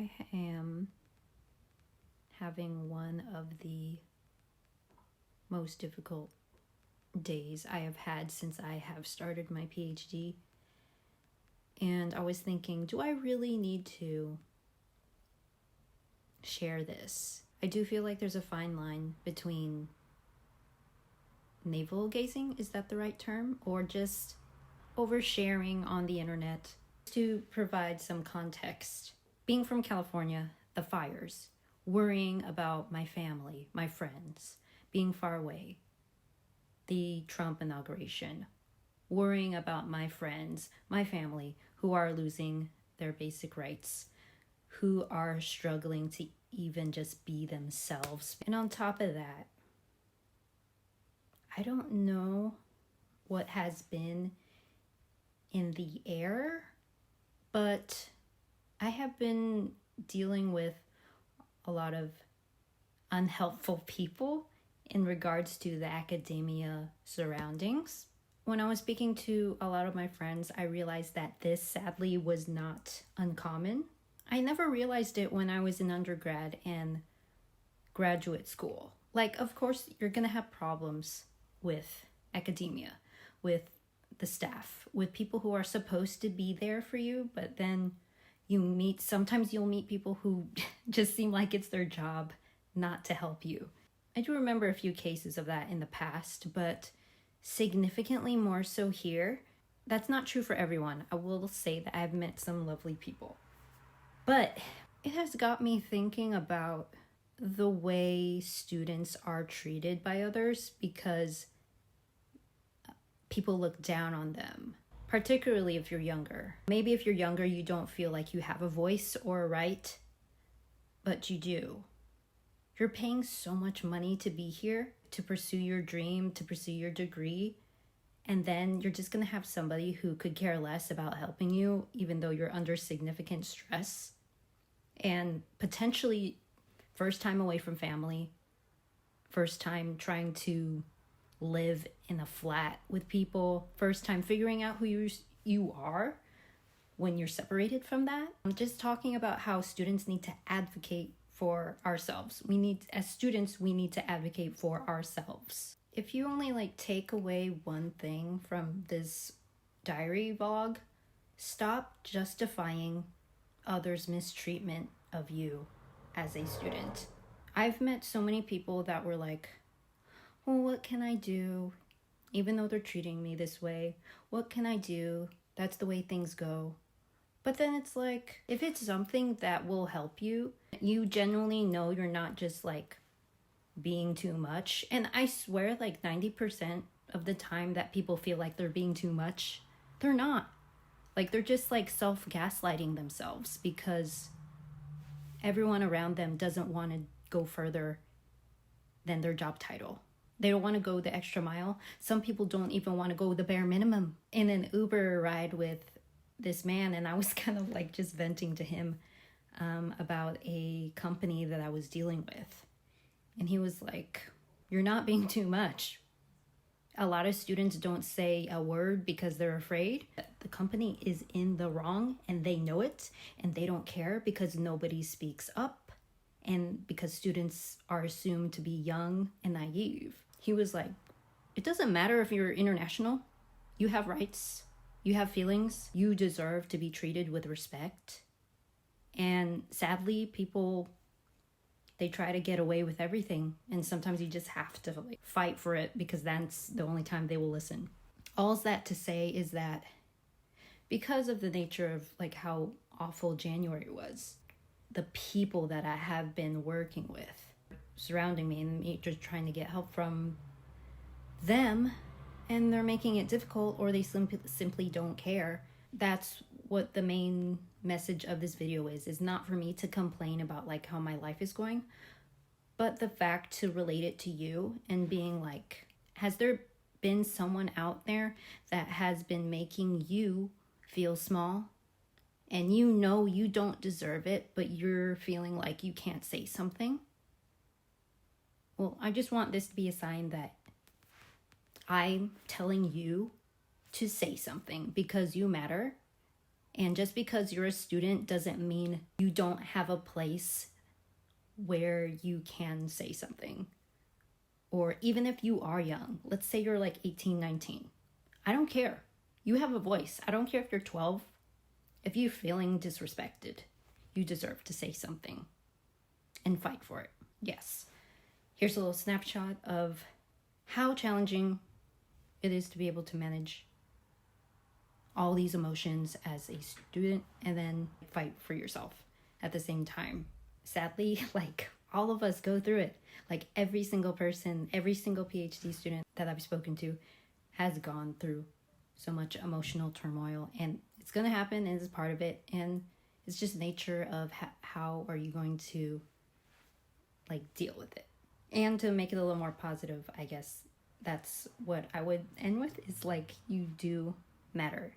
I am having one of the most difficult days I have had since I have started my PhD. And I was thinking, do I really need to share this? I do feel like there's a fine line between navel gazing, is that the right term? Or just oversharing on the internet. To provide some context, being from California, the fires, worrying about my family, my friends, being far away, the Trump inauguration, worrying about my friends, my family, who are losing their basic rights, who are struggling to even just be themselves. And on top of that, I don't know what has been in the air, but I have been dealing with a lot of unhelpful people in regards to the academia surroundings. When I was speaking to a lot of my friends, I realized that this sadly was not uncommon. I never realized it when I was in undergrad and graduate school. Like, of course, you're gonna have problems with academia, with the staff, with people who are supposed to be there for you, but then sometimes you'll meet people who just seem like it's their job not to help you. I do remember a few cases of that in the past, but significantly more so here. That's not true for everyone. I will say that I've met some lovely people. But it has got me thinking about the way students are treated by others because people look down on them, particularly if you're younger. Maybe if you're younger, you don't feel like you have a voice or a right, but you do. You're paying so much money to be here, to pursue your dream, to pursue your degree, and then you're just gonna have somebody who could care less about helping you, even though you're under significant stress, and potentially first time away from family, first time trying to live in a flat with people, first time figuring out who you are when you're separated from that. I'm just talking about how students need to advocate for ourselves. As students, we need to advocate for ourselves. If you only take away one thing from this diary vlog, stop justifying others' mistreatment of you as a student. I've met so many people that were like, well, what can I do? Even though they're treating me this way, what can I do? That's the way things go. But then it's like, if it's something that will help you, you genuinely know you're not just being too much. And I swear 90% of the time that people feel like they're being too much, they're not. They're just self-gaslighting themselves because everyone around them doesn't want to go further than their job title. They don't want to go the extra mile. Some people don't even want to go the bare minimum. In an Uber ride with this man, and I was kind of just venting to him about a company that I was dealing with. And he was like, you're not being too much. A lot of students don't say a word because they're afraid. The company is in the wrong and they know it, and they don't care because nobody speaks up and because students are assumed to be young and naive. He was like, it doesn't matter if you're international. You have rights. You have feelings. You deserve to be treated with respect. And sadly, people, they try to get away with everything. And sometimes you just have to fight for it because that's the only time they will listen. All that to say is that because of the nature of how awful January was, the people that I have been working with surrounding me and me just trying to get help from them, and they're making it difficult, or they simply don't care. That's what the main message of this video is not for me to complain about how my life is going, but the fact to relate it to you and being has there been someone out there that has been making you feel small, and you don't deserve it, but you're feeling like you can't say something? Well, I just want this to be a sign that I'm telling you to say something because you matter And just because you're a student doesn't mean you don't have a place where you can say something. Or even if you are young, let's say you're like 18, 19. I don't care. You have a voice. I don't care if you're 12. If you're feeling disrespected, you deserve to say something and fight for it. Yes. Here's a little snapshot of how challenging it is to be able to manage all these emotions as a student and then fight for yourself at the same time. Sadly, like all of us go through it. Like every single person, every single PhD student that I've spoken to has gone through so much emotional turmoil, and it's going to happen, and it's part of it, and it's just nature of how are you going to like deal with it. And to make it a little more positive, I guess that's what I would end with, is like, you do matter.